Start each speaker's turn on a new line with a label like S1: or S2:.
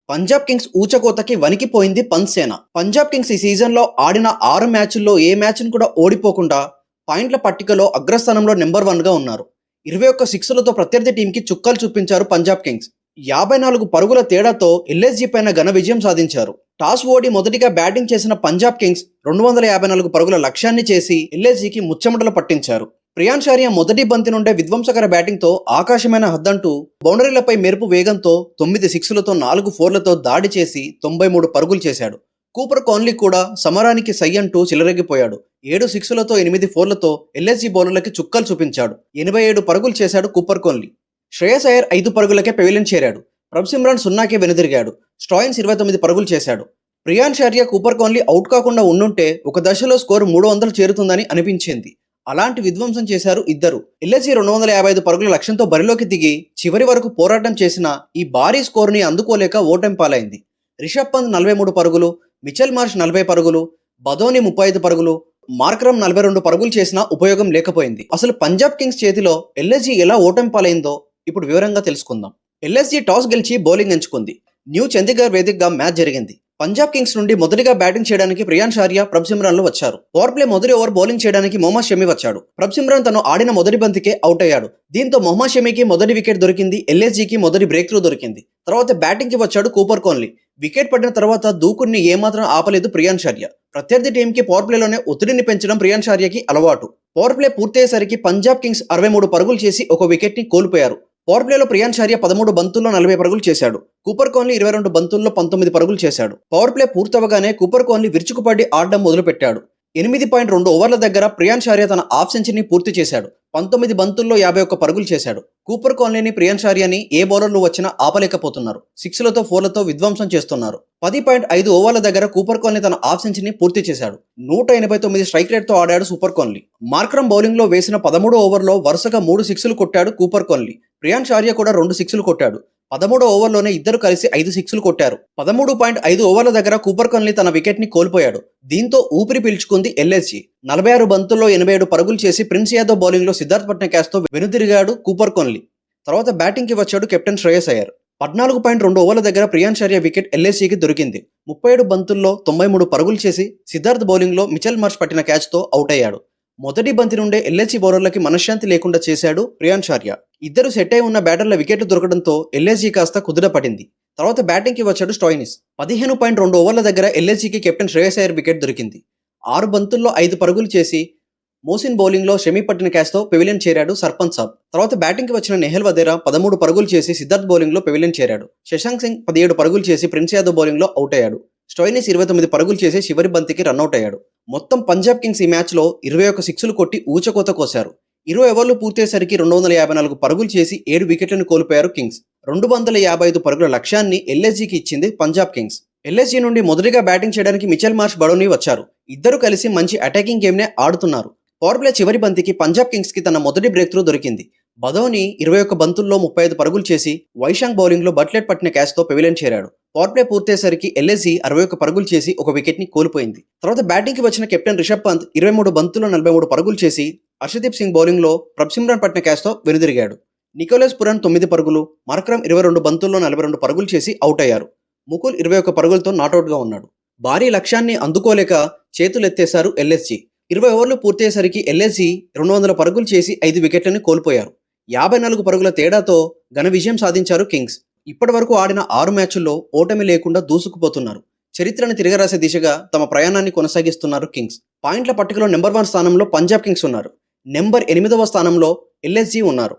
S1: Punjab Kings ఊచకోతకి వణికిపోయింది Pant సేన. Punjab Kings ఈ సీజన్లో ఆడిన 6 మ్యాచ్ల్లో ఏ మ్యాచ్ను కూడా ఓడిపోకుండా పాయింట్ల పట్టికలో అగ్రస్థానంలో నెంబర్ 1గా ఉన్నారు. 21 సిక్స్లతో ప్రత్యర్థి టీంకి చుక్కలు చూపించారు పంజాబ్ కింగ్స్. 54 పరుగుల తేడాతో ఎల్ఎస్జీ పైన ఘన విజయం సాధించారు. టాస్ ఓడి మొదటిగా బ్యాటింగ్ చేసిన పంజాబ్ కింగ్స్ 254 పరుగుల లక్ష్యాన్ని చేసి ఎల్ఎస్జీకి ముచ్చెమటలు పట్టించారు. ప్రియాన్ షారియా మొదటి బంతి నుండే విధ్వంసకర బ్యాటింగ్తో ఆకాశమైన హద్దంటూ బౌండరీలపై మెరుపు వేగంతో 9 సిక్స్లతో 4 ఫోర్లతో దాడి చేసి 93 పరుగులు చేశాడు. కూపర్ కాన్లీ కూడా సమరానికి సై అంటూ చిలరెగిపోయాడు. 7 సిక్స్లతో 8 ఫోర్లతో ఎల్ఎస్జీ బౌలర్లకి చుక్కలు చూపించాడు. 87 పరుగులు చేశాడు కూపర్ కాన్లీ. శ్రేయస్ అయ్యర్ 5 పరుగులకే పెవిలియన్ చేరాడు. ప్రభ్-సిమ్రాన్ 0కే వెనుదిరిగాడు. స్టాయిన్స్ 29 పరుగులు చేశాడు. ప్రియాన్ షారియా కూపర్ కాన్లీ అవుట్ కాకుండా ఉండుంటే ఒక దశలో స్కోరు 300 చేరుతుందని అనిపించింది. అలాంటి విధ్వంసం చేశారు ఇద్దరు. ఎల్ఎస్జీ 255 పరుగుల లక్ష్యంతో బరిలోకి దిగి చివరి వరకు పోరాటం చేసిన ఈ భారీ స్కోరుని అందుకోలేక ఓటమి పాలైంది. రిషబ్ పంత్ 43 పరుగులు, మిచెల్ మార్ష్ 40 పరుగులు, బదోని 35 పరుగులు, మార్క్రమ్ 42 పరుగులు చేసినా ఉపయోగం లేకపోయింది. అసలు పంజాబ్ కింగ్స్ చేతిలో ఎల్ఎస్జీ ఎలా ఓటమి పాలైందో ఇప్పుడు వివరంగా తెలుసుకుందాం. ఎల్ఎస్జీ టాస్ గెలిచి బౌలింగ్ ఎంచుకుంది. న్యూ చండీగఢ్ వేదికగా మ్యాచ్ జరిగింది. పంజాబ్ కింగ్స్ నుండి మొదటిగా బ్యాటింగ్ చేయడానికి ప్రియాన్ షారియా, ప్రభ్-సిమ్రాన్లు వచ్చారు. పవర్ ప్లే మొదటి ఓవర్ బౌలింగ్ చేయడానికి మొహమ్మద్ షమి వచ్చాడు. ప్రభ్-సిమ్రాన్ తను ఆడిన మొదటి బంతికే అవుట్ అయ్యాడు. దీంతో మొహమ్మద్ షమికి మొదటి వికెట్ దొరికింది. ఎల్ఎస్జీకి మొదటి బ్రేక్ త్రూ దొరికింది. తర్వాత బ్యాటింగ్ కి వచ్చాడు కూపర్ కాన్లీ. వికెట్ పడిన తర్వాత దూకుడిని ఏమాత్రం ఆపలేదు ప్రియాన్ షారియా. ప్రత్యర్థి టీంకి పవర్ ప్లేలోనే ఒత్తిడిని పెంచడం ప్రియాన్ షారియాకి అలవాటు. పవర్ ప్లే పూర్తయ్యేసరికి పంజాబ్ కింగ్స్ 63 పరుగులు చేసి ఒక వికెట్ ని కోల్పోయారు. పవర్ ప్లేలో ప్రియాన్ షారియా 13 బంతుల్లో 40 పరుగులు చేశాడు. కూపర్ కాన్లీ 22 బంతుల్లో 19 పరుగులు చేశాడు. పవర్ ప్లే పూర్తవగానే కూపర్ కాన్లీ విరుచుకుపడి ఆడడం మొదలుపెట్టాడు. 8.2 ఓవర్ల దగ్గర ప్రియాన్ షారియా తన హాఫ్ సెంచరీని పూర్తి చేశాడు. 19 బంతుల్లో 51 పరుగులు చేశాడు. కూపర్ కాన్లీని, ప్రియాన్ షారియాని ఏ బౌలర్లు వచ్చినా ఆపలేకపోతున్నారు. 6లతో 4లతో విధ్వంసం చేస్తున్నారు. 10.5 ఓవర్ల దగ్గర కూపర్ కాన్లీ తన హాఫ్ సెంచరీని పూర్తి చేశాడు. 189 స్ట్రైక్ రేట్తో ఆడాడు సూపర్ కాన్లీ. మార్క్రమ్ బౌలింగ్లో వేసిన 13 ఓవర్లో వరుసగా 3 సిక్స్లు కొట్టాడు కూపర్ కాన్లీ. ప్రియాన్ షారియా కూడా 2 సిక్స్లు కొట్టాడు. 13 ఓవర్లోనే ఇద్దరు కలిసి 5 సిక్స్లు కొట్టారు. 13.5 ఓవర్ల దగ్గర కూపర్ కాన్లీ తన వికెట్ ని కోల్పోయాడు. దీంతో ఊపిరి పీల్చుకుంది ఎల్ఎస్జీ. 46 బంతుల్లో 87 పరుగులు చేసి ప్రిన్స్ యాదవ్ బౌలింగ్ లో సిద్ధార్థ్ పట్నాయక్ తో వెనుదిరిగాడు కూపర్ కాన్లీ. తర్వాత బ్యాటింగ్ కి వచ్చాడు కెప్టెన్ శ్రేయస్ అయ్యర్. 14.2 ఓవర్ల దగ్గర ప్రియాన్ షారియా వికెట్ ఎల్ఎస్జీకి దొరికింది. 37 బంతుల్లో 93 పరుగులు చేసి సిద్ధార్థ్ బౌలింగ్ లో మిచెల్ మార్ష్ పట్టిన క్యాచ్ తో అవుట్ అయ్యాడు. మొదటి బంతి నుండే ఎల్ఎస్జీ బౌలర్లకి మనశ్శాంతి లేకుండా చేశాడు ప్రియాన్ షారియా. ఇద్దరు సెట్ అయి ఉన్న బ్యాటర్ల వికెట్లు దొరకడంతో ఎల్ఎస్జీ కాస్త కుదుటపడింది. తర్వాత బ్యాటింగ్ కి వచ్చాడు స్టాయినిస్. 15.2 ఓవర్ల దగ్గర ఎల్ఎస్జీకి కెప్టెన్ శ్రేయస్ అయ్యర్ వికెట్ దొరికింది. 6 బంతుల్లో 5 పరుగులు చేసి మోసిన్ బౌలింగ్ లో షమి పట్టిన క్యాచ్ తో పెవిలియన్ చేరాడు సర్పంచ్ సాబ్. తర్వాత బ్యాటింగ్ కి వచ్చిన నెహల్ వదేరా 13 పరుగులు చేసి సిద్ధార్థ్ బౌలింగ్ లో పెవిలియన్ చేరాడు. శశాంక్ సింగ్ 17 పరుగులు చేసి ప్రిన్స్ యాదవ్ బౌలింగ్ లో అవుట్ అయ్యాడు. స్టోయినిస్ 29 పరుగులు చేసి చివరి బంతికి రన్అట్ అయ్యాడు. మొత్తం పంజాబ్ కింగ్స్ ఈ మ్యాచ్ లో 21 సిక్స్లు కొట్టి ఊచకోత కోశారు. 20 ఓవర్లు పూర్తయ్యేసరికి 254 పరుగులు చేసి 7 వికెట్లను కోల్పోయారు కింగ్స్. 255 పరుగుల లక్ష్యాన్ని ఎల్ఎస్జీకి ఇచ్చింది పంజాబ్ కింగ్స్. ఎల్ఎస్జీ నుండి మొదటిగా బ్యాటింగ్ చేయడానికి మిచెల్ మార్ష్, బడోని వచ్చారు. ఇద్దరు కలిసి మంచి అటాకింగ్ గేమ్ నే ఆడుతున్నారు. పవర్ ప్లే చివరి బంతికి పంజాబ్ కింగ్స్ కి తన మొదటి బ్రేక్ త్రూ దొరికింది. బదోని 21 బంతుల్లో 35 పరుగులు చేసి వైశాంగ్ బౌలింగ్ లో బట్లెట్ పట్టిన క్యాచ్ తో పెవిలియన్ చేరాడు. పవర్ ప్లే పూర్తయ్యేసరికి ఎల్ఎస్జీ 61 పరుగులు చేసి ఒక వికెట్ ని కోల్పోయింది. తర్వాత బ్యాటింగ్ కి వచ్చిన కెప్టెన్ రిషబ్ పంత్ 23 బంతుల్లో 43 పరుగులు చేసి హర్షదీప్ సింగ్ బౌలింగ్ లో ప్రభ్-సిమ్రాన్ పట్టిన క్యాచ్ తో వెనుదిరిగాడు. నికోలస్ పురాన్ 9 పరుగులు, మార్క్రమ్ 22 బంతుల్లో 42 పరుగులు చేసి అవుట్ అయ్యారు. ముకుల్ 21 పరుగులతో నాట్అవుట్ గా ఉన్నాడు. భారీ లక్ష్యాన్ని అందుకోలేక చేతులెత్తేశారు ఎల్ఎస్జీ. 20 ఓవర్లు పూర్తయ్యేసరికి ఎల్ఎస్జీ 200 పరుగులు చేసి 5 వికెట్లను కోల్పోయారు. 54 పరుగుల తేడాతో ఘన విజయం సాధించారు కింగ్స్. ఇప్పటి వరకు ఆడిన 6 మ్యాచ్ల్లో ఓటమి లేకుండా దూసుకుపోతున్నారు. చరిత్రను తిరగరాసే దిశగా తమ ప్రయాణాన్ని కొనసాగిస్తున్నారు కింగ్స్. పాయింట్ల పట్టికలో నెంబర్ 1 స్థానంలో పంజాబ్ కింగ్స్ ఉన్నారు. నెంబర్ 8వ స్థానంలో ఎల్ఎస్జీ ఉన్నారు.